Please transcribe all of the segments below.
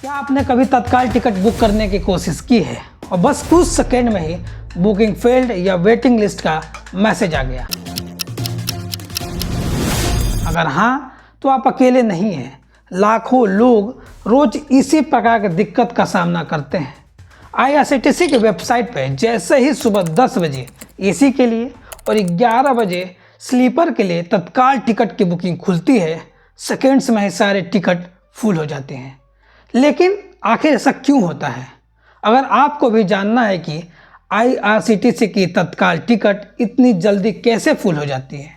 क्या आपने कभी तत्काल टिकट बुक करने की कोशिश की है और बस कुछ सेकेंड में ही बुकिंग फेल्ड या वेटिंग लिस्ट का मैसेज आ गया? अगर हाँ, तो आप अकेले नहीं हैं। लाखों लोग रोज इसी प्रकार की दिक्कत का सामना करते हैं। आईआरसीटीसी की वेबसाइट पर जैसे ही सुबह 10 बजे एसी के लिए और 11 बजे स्लीपर के लिए तत्काल टिकट की बुकिंग खुलती है, सेकेंड्स में ही सारे टिकट फुल हो जाते हैं। लेकिन आखिर ऐसा क्यों होता है? अगर आपको भी जानना है कि आईआरसीटीसी की तत्काल टिकट इतनी जल्दी कैसे फुल हो जाती है,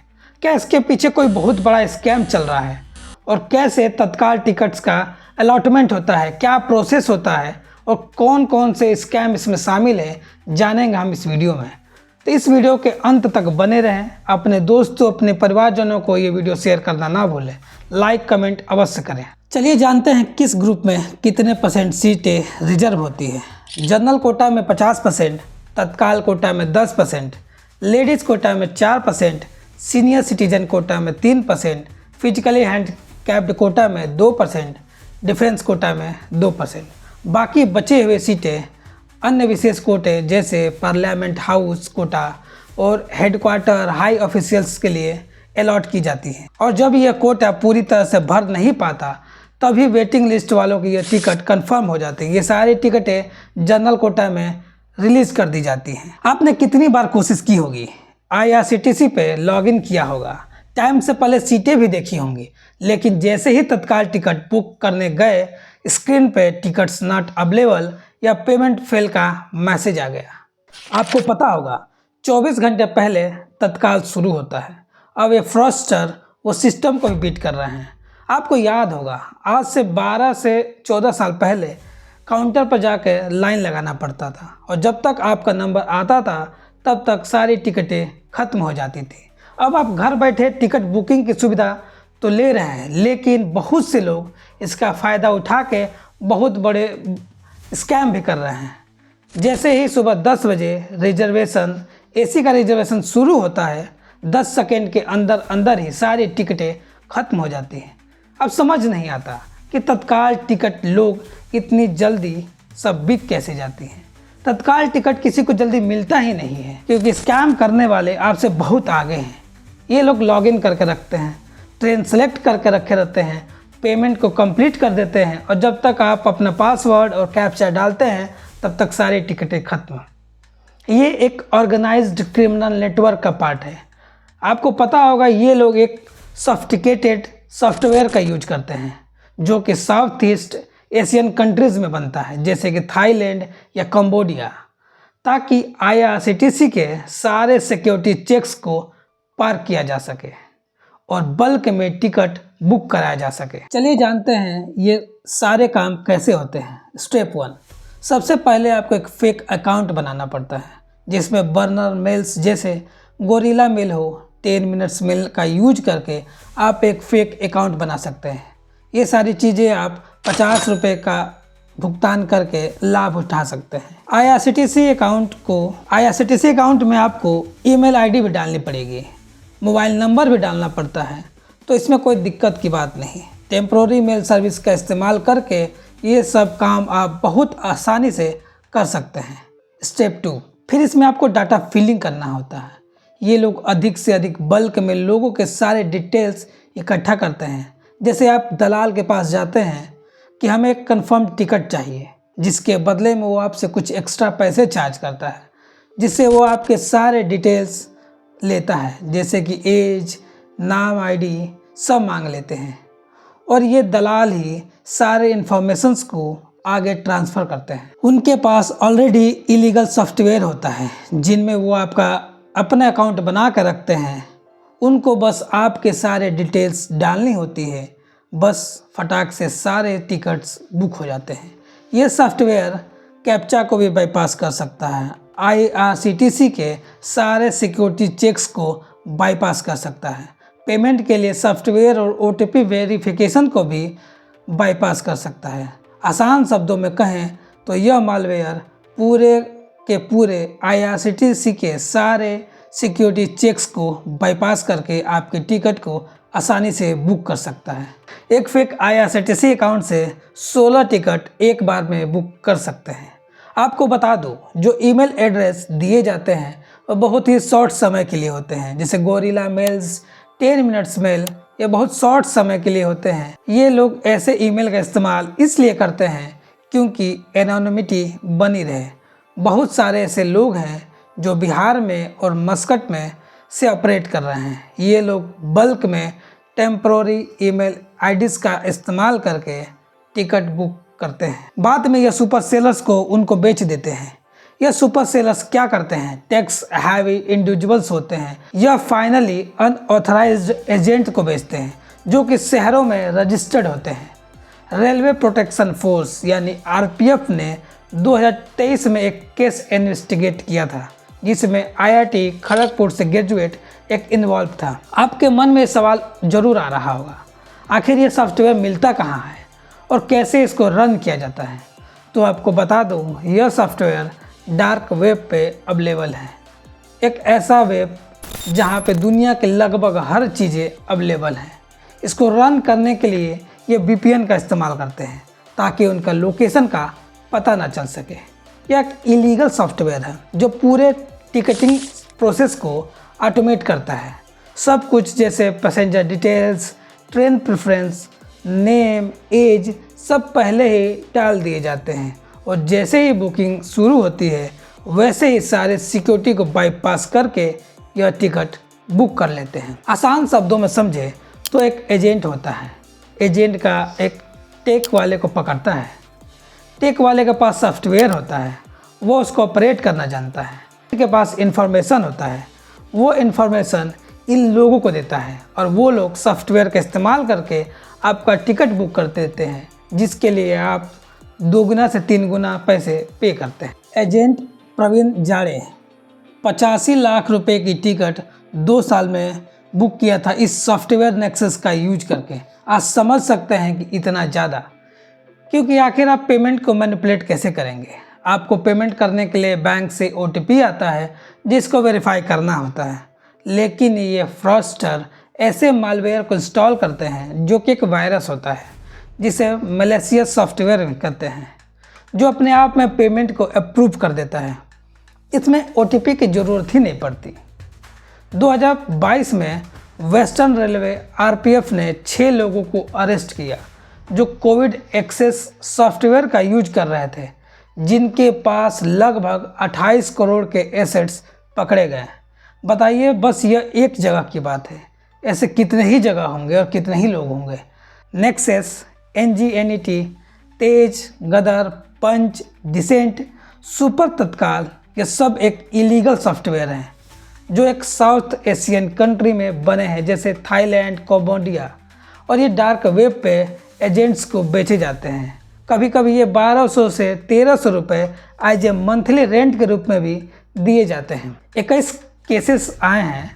क्या इसके पीछे कोई बहुत बड़ा स्कैम चल रहा है और कैसे तत्काल टिकट्स का अलॉटमेंट होता है, क्या प्रोसेस होता है और कौन कौन से स्कैम इसमें शामिल है, जानेंगे हम इस वीडियो में। तो इस वीडियो के अंत तक बने रहें। अपने दोस्तों, अपने परिवारजनों को ये वीडियो शेयर करना ना भूलें। लाइक कमेंट अवश्य करें। चलिए जानते हैं किस ग्रुप में कितने % सीटें रिजर्व होती है। जनरल कोटा में 50%, तत्काल कोटा में 10%, लेडीज़ कोटा में 4%, सीनियर सिटीजन कोटा में 3%, फिजिकली हैंडकैप्ड कोटा में 2%, डिफेंस कोटा में 2%। बाकी बचे हुए सीटें अन्य विशेष कोटे जैसे पार्लियामेंट हाउस कोटा और हेडक्वार्टर हाई ऑफिशियल्स के लिए अलॉट की जाती है। और जब यह कोटा पूरी तरह से भर नहीं पाता तभी वेटिंग लिस्ट वालों की ये टिकट कंफर्म हो जाती है। ये सारी टिकटें जनरल कोटा में रिलीज़ कर दी जाती हैं। आपने कितनी बार कोशिश की होगी, आईआरसीटीसी पे लॉगिन किया होगा, टाइम से पहले सीटें भी देखी होंगी, लेकिन जैसे ही तत्काल टिकट बुक करने गए स्क्रीन पे टिकट्स नॉट अवेलेबल या पेमेंट फेल का मैसेज आ गया। आपको पता होगा 24 घंटे पहले तत्काल शुरू होता है। अब ये फ्रॉस्टर वो सिस्टम को भी बीट कर रहे हैं। आपको याद होगा आज से 12 से 14 साल पहले काउंटर पर जाकर लाइन लगाना पड़ता था और जब तक आपका नंबर आता था तब तक सारी टिकटें ख़त्म हो जाती थी। अब आप घर बैठे टिकट बुकिंग की सुविधा तो ले रहे हैं, लेकिन बहुत से लोग इसका फ़ायदा उठा के बहुत बड़े स्कैम भी कर रहे हैं। जैसे ही सुबह 10 बजे रिजर्वेशन एसी का रिजर्वेशन शुरू होता है, 10 सेकेंड के अंदर अंदर ही सारी टिकटें ख़त्म हो जाती हैं। अब समझ नहीं आता कि तत्काल टिकट लोग इतनी जल्दी सब बिक कैसे जाती हैं। तत्काल टिकट किसी को जल्दी मिलता ही नहीं है क्योंकि स्कैम करने वाले आपसे बहुत आगे हैं। ये लोग लॉगिन करके रखते हैं, ट्रेन सेलेक्ट करके रखे रहते हैं, पेमेंट को कंप्लीट कर देते हैं और जब तक आप अपना पासवर्ड और कैप्चा डालते हैं तब तक सारी टिकटें खत्म। ये एक ऑर्गेनाइज्ड क्रिमिनल नेटवर्क का पार्ट है। आपको पता होगा ये लोग एक सोफिस्टिकेटेड सॉफ्टवेयर का यूज करते हैं जो कि साउथ ईस्ट एशियन कंट्रीज़ में बनता है, जैसे कि थाईलैंड या कंबोडिया, ताकि आईआरसीटीसी के सारे सिक्योरिटी चेक्स को पार किया जा सके और बल्क में टिकट बुक कराया जा सके। चलिए जानते हैं ये सारे काम कैसे होते हैं। स्टेप 1, सबसे पहले आपको एक फेक अकाउंट बनाना पड़ता है जिसमें बर्नर मेल्स जैसे गोरिल्ला मेल हो, 10 मिनट्स मेल का यूज करके आप एक फेक अकाउंट बना सकते हैं। ये सारी चीज़ें आप 50 रुपये का भुगतान करके लाभ उठा सकते हैं। आईआरसीटीसी अकाउंट में आपको ईमेल आईडी भी डालनी पड़ेगी, मोबाइल नंबर भी डालना पड़ता है, तो इसमें कोई दिक्कत की बात नहीं। टेम्प्रोरी मेल सर्विस का इस्तेमाल करके ये सब काम आप बहुत आसानी से कर सकते हैं। स्टेप 2, फिर इसमें आपको डाटा फिलिंग करना होता है। ये लोग अधिक से अधिक बल्क में लोगों के सारे डिटेल्स इकट्ठा करते हैं। जैसे आप दलाल के पास जाते हैं कि हमें एक कन्फर्म टिकट चाहिए, जिसके बदले में वो आपसे कुछ एक्स्ट्रा पैसे चार्ज करता है, जिससे वो आपके सारे डिटेल्स लेता है, जैसे कि एज, नाम, आईडी सब मांग लेते हैं और ये दलाल ही सारे इन्फॉर्मेशंस को आगे ट्रांसफ़र करते हैं। उनके पास ऑलरेडी इलीगल सॉफ्टवेयर होता है जिनमें वो आपका अपना अकाउंट बना कर रखते हैं। उनको बस आपके सारे डिटेल्स डालनी होती है, बस फटाक से सारे टिकट्स बुक हो जाते हैं। ये सॉफ्टवेयर कैप्चा को भी बाईपास कर सकता है, आईआरसीटीसी के सारे सिक्योरिटी चेक्स को बाईपास कर सकता है, पेमेंट के लिए सॉफ्टवेयर और ओटीपी वेरिफिकेशन को भी बाईपास कर सकता है। आसान शब्दों में कहें तो यह मालवेयर पूरे के पूरे आईआरसीटीसी के सारे सिक्योरिटी चेक्स को बाईपास करके आपके टिकट को आसानी से बुक कर सकता है। एक फेक IRCTC अकाउंट से 16 टिकट एक बार में बुक कर सकते हैं। आपको बता दूं, जो ईमेल एड्रेस दिए जाते हैं वो बहुत ही शॉर्ट समय के लिए होते हैं, जैसे गोरिल्ला मेल्स, 10 मिनट्स मेल, ये बहुत शॉर्ट समय के लिए होते हैं। ये लोग ऐसे ईमेल का इस्तेमाल इसलिए करते हैं क्योंकि एनोनिमिटी बनी रहे। बहुत सारे ऐसे लोग हैं जो बिहार में और मस्कट में से ऑपरेट कर रहे हैं। ये लोग बल्क में टेम्पररी ईमेल आईडीज़ का इस्तेमाल करके टिकट बुक करते हैं। बाद में यह सुपर सेलर्स को उनको बेच देते हैं। यह सुपर सेलर्स क्या करते हैं, टैक्स हैवी इंडिविजुअल्स होते हैं। यह फाइनली अनऑथराइज्ड एजेंट को बेचते हैं जो कि शहरों में रजिस्टर्ड होते हैं। रेलवे प्रोटेक्शन फोर्स यानी RPF ने 2023 में एक केस इन्वेस्टिगेट किया था जिसमें IIT खड़गपुर से ग्रेजुएट एक इन्वॉल्व था। आपके मन में सवाल जरूर आ रहा होगा, आखिर ये सॉफ्टवेयर मिलता कहाँ है और कैसे इसको रन किया जाता है। तो आपको बता दूँ, यह सॉफ्टवेयर डार्क वेब पे अवेलेबल है। एक ऐसा वेब जहाँ पे दुनिया के लगभग हर चीज़ें अवेलेबल हैं। इसको रन करने के लिए ये VPN का इस्तेमाल करते हैं ताकि उनका लोकेशन का पता ना चल सके। यह एक इलीगल सॉफ्टवेयर है जो पूरे टिकटिंग प्रोसेस को ऑटोमेट करता है। सब कुछ जैसे passenger details, train preference, name, age सब पहले ही डाल दिए जाते हैं और जैसे ही बुकिंग शुरू होती है वैसे ही सारे सिक्योरिटी को बाईपास करके यह टिकट बुक कर लेते हैं। आसान शब्दों में समझे तो एक एजेंट होता है। एजेंट का एक टेक वाले को पकड़ता है। टेक वाले के पास सॉफ्टवेयर होता है, वो उसको ऑपरेट करना जानता है। के पास इंफॉर्मेशन होता है, वो इंफॉर्मेशन इन लोगों को देता है और वो लोग सॉफ्टवेयर का इस्तेमाल करके आपका टिकट बुक कर देते हैं, जिसके लिए आप 2 गुना से 3 गुना पैसे पे करते हैं। एजेंट प्रवीण जाड़े 85 लाख रुपए की टिकट 2 साल में बुक किया था इस सॉफ्टवेयर नेक्सस का यूज करके। आप समझ सकते हैं कि इतना ज़्यादा, क्योंकि आखिर आप पेमेंट को मैनिपुलेट कैसे करेंगे। आपको पेमेंट करने के लिए बैंक से OTP आता है जिसको वेरीफाई करना होता है, लेकिन ये फ्रॉडस्टर ऐसे मालवेयर को इंस्टॉल करते हैं जो कि एक वायरस होता है जिसे मैलिशियस सॉफ्टवेयर कहते हैं, जो अपने आप में पेमेंट को अप्रूव कर देता है। इसमें OTP की ज़रूरत ही नहीं पड़ती। 2022 में वेस्टर्न रेलवे RPF ने 6 लोगों को अरेस्ट किया जो कोविड एक्सेस सॉफ्टवेयर का यूज कर रहे थे, जिनके पास लगभग 28 करोड़ के एसेट्स पकड़े गए। बताइए, बस यह एक जगह की बात है, ऐसे कितने ही जगह होंगे और कितने ही लोग होंगे। नेक्सस, NGNET, तेज, गदर, पंच, डिसेंट, सुपर तत्काल, ये सब एक इलीगल सॉफ्टवेयर हैं जो एक साउथ एशियन कंट्री में बने हैं जैसे थाईलैंड, कंबोडिया, और ये डार्क वेब पे एजेंट्स को बेचे जाते हैं। कभी कभी ये 1200 से 1300 रुपये एज ए मंथली रेंट के रूप में भी दिए जाते हैं। 21 केसेस आए हैं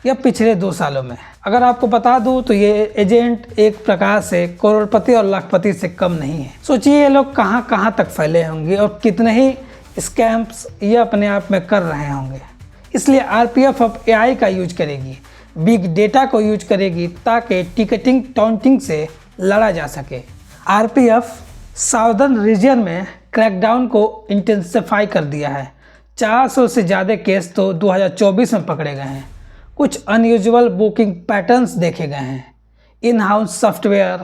यह पिछले 2 सालों में। अगर आपको बता दूं तो ये एजेंट एक प्रकार से करोड़पति और लाखपति से कम नहीं है। सोचिए ये लोग कहां कहां तक फैले होंगे और कितने ही स्कैम्स ये अपने आप में कर रहे होंगे। इसलिए RPF अब AI का यूज करेगी, बिग डेटा को यूज करेगी ताकि टिकटिंग टाउंटिंग से लड़ा जा सके। RPF साउदर्न रीजन में क्रैकडाउन को इंटेंसिफाई कर दिया है। 400 से ज़्यादा केस तो 2024 में पकड़े गए हैं। कुछ अनयूजुअल बुकिंग पैटर्न्स देखे गए हैं। इन हाउस सॉफ्टवेयर,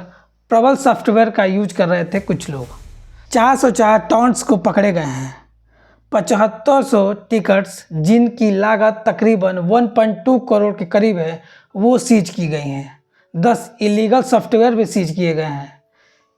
प्रबल सॉफ्टवेयर का यूज कर रहे थे कुछ लोग। 404 टॉन्ट्स को पकड़े गए हैं। 7500 टिकट्स जिनकी लागत तकरीबन 1.2 करोड़ के करीब है वो सीज की गई हैं। 10 इलीगल सॉफ्टवेयर भी सीज किए गए हैं।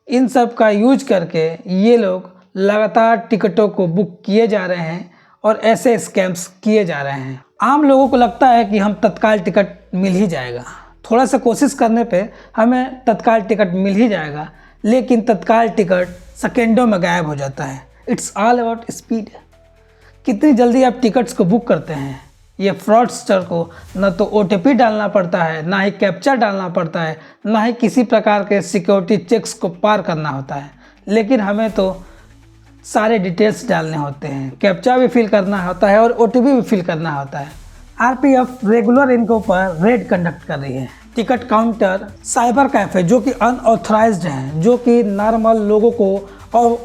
इन सब का यूज करके ये लोग लगातार टिकटों को बुक किए जा रहे हैं और ऐसे स्कैम्स किए जा रहे हैं। आम लोगों को लगता है कि हम तत्काल टिकट मिल ही जाएगा, थोड़ा सा कोशिश करने पे हमें तत्काल टिकट मिल ही जाएगा, लेकिन तत्काल टिकट सेकेंडों में गायब हो जाता है। It's all about speed. कितनी जल्दी आप टिकट्स को बुक करते हैं। ये फ्रॉडस्टर को न तो OTP डालना पड़ता है, ना ही कैप्चा डालना पड़ता है, ना ही किसी प्रकार के सिक्योरिटी चेक्स को पार करना होता है, लेकिन हमें तो सारे डिटेल्स डालने होते हैं, कैप्चा भी फिल करना होता है और OTP भी फिल करना होता है। RPF रेगुलर इनके ऊपर रेड कंडक्ट कर रही है। टिकट काउंटर, साइबर कैफे जो कि अनऑथराइज्ड हैं, जो कि नॉर्मल लोगों को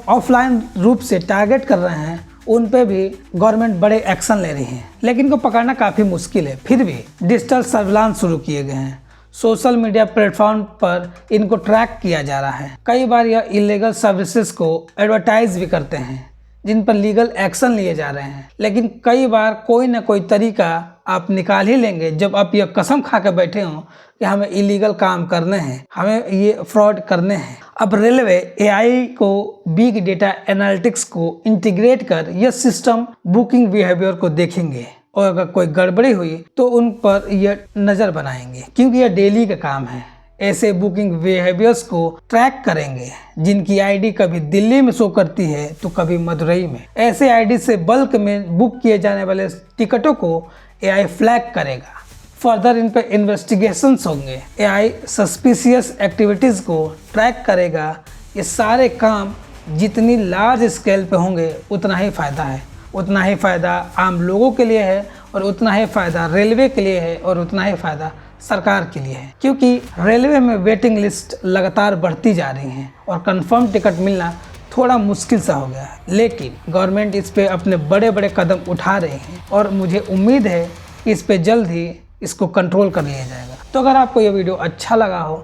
ऑफलाइन रूप से टारगेट कर रहे हैं, उन पे भी गवर्नमेंट बड़े एक्शन ले रही है। लेकिन इनको पकड़ना काफ़ी मुश्किल है। फिर भी डिजिटल सर्विलांस शुरू किए गए हैं। सोशल मीडिया प्लेटफॉर्म पर इनको ट्रैक किया जा रहा है। कई बार यह इलीगल सर्विसेज को एडवर्टाइज भी करते हैं, जिन पर लीगल एक्शन लिए जा रहे हैं। लेकिन कई बार कोई ना कोई तरीका आप निकाल ही लेंगे जब आप यह कसम खा के बैठे हों कि हमें इलीगल काम करने हैं, हमें ये फ्रॉड करने हैं। अब रेलवे एआई को, बिग डेटा एनालिटिक्स को इंटीग्रेट कर यह सिस्टम बुकिंग बिहेवियर को देखेंगे और अगर कोई गड़बड़ी हुई तो उन पर यह नज़र बनाएंगे, क्योंकि यह डेली का काम है। ऐसे बुकिंग बिहेवियर्स को ट्रैक करेंगे जिनकी आईडी कभी दिल्ली में शो करती है तो कभी मदुरई में। ऐसे आईडी से बल्क में बुक किए जाने वाले टिकटों को एआई फ्लैग करेगा। फर्दर इन पर इन्वेस्टिगेशंस होंगे। एआई सस्पिशियस एक्टिविटीज़ को ट्रैक करेगा। ये सारे काम जितनी लार्ज स्केल पे होंगे उतना ही फ़ायदा है। उतना ही फ़ायदा आम लोगों के लिए है और उतना ही फ़ायदा रेलवे के लिए है और उतना ही फ़ायदा सरकार के लिए है, क्योंकि रेलवे में वेटिंग लिस्ट लगातार बढ़ती जा रही है और कंफर्म टिकट मिलना थोड़ा मुश्किल सा हो गया है। लेकिन गवर्नमेंट इस पे अपने बड़े बड़े कदम उठा रही है और मुझे उम्मीद है कि इस पे जल्द ही इसको कंट्रोल कर लिया जाएगा। तो अगर आपको यह वीडियो अच्छा लगा हो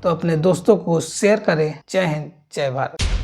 तो अपने दोस्तों को शेयर करें। जय हिंद, जय भारत।